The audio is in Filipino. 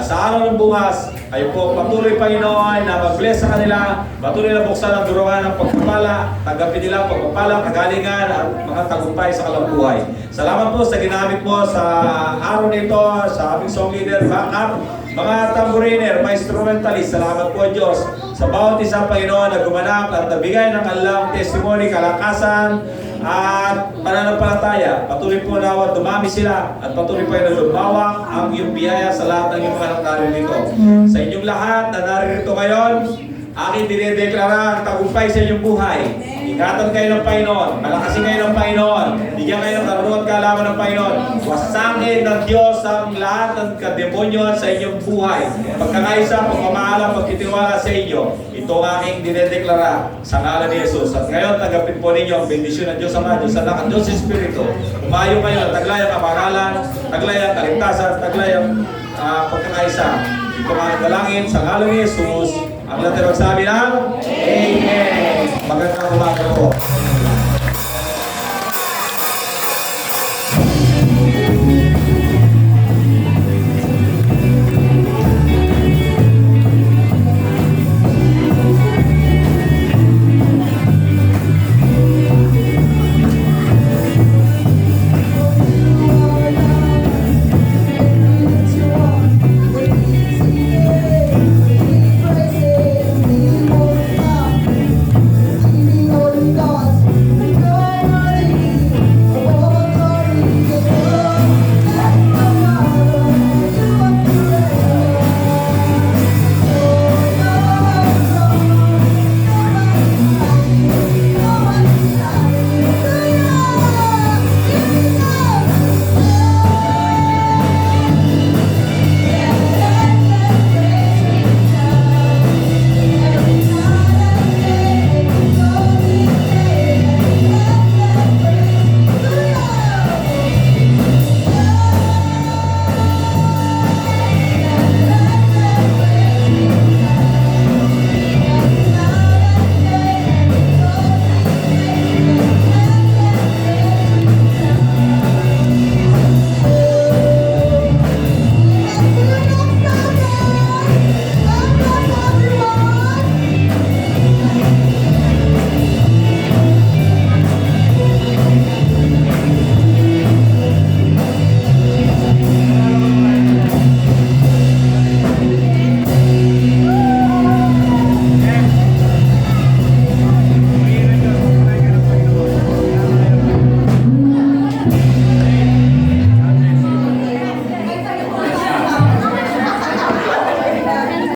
Sa araw ng bukas, kayo po patuloy Panginoon na mag-bless sa kanila, patuloy na buksan ang duruan ng pagpapala, tanggapin nila ang pagpapala, kagalingan at mga tagumpay sa kalambuhay. Salamat po sa ginamit mo sa araw nito, sa aming song leader, backup, mga tambouriner, mga instrumentalist. Salamat po Diyos sa bawat isang Panginoon na gumanap at nabigay ng kanilang testimony, kalakasan, at pananampalataya. Patuloy po na dumami sila at patuloy po na lumawak ang iyong biyaya sa lahat ng iyong mga naririto. Sa inyong lahat na naririto ngayon, aking dinideklara ang tagumpay sa inyong buhay. Ingatan kayo ng Panginoon, malakasin kayo ng Panginoon, bigyan kayo ng karunungan at kaalaman ng Panginoon. Wasangin ng Diyos ang lahat ng kademonyo sa inyong buhay. Pagkakaisa, pagmamahalang, pagtitiwala sa inyo. Ito ang aking dinedeklara sa ngalan ni Jesus. At ngayon, tanggapin po ninyo ang bendisyon ng Diyos Ama, Diyos Anak, at Diyos Espiritu. Umayo kayo at taglay ang kaparalan, taglay ang kaligtasan, taglay ang pagkakaisa. Ito ang aking dalangin sa ngalan ni Jesus. Ang lahat ay magsabi ng Amen. Magandang umaga po.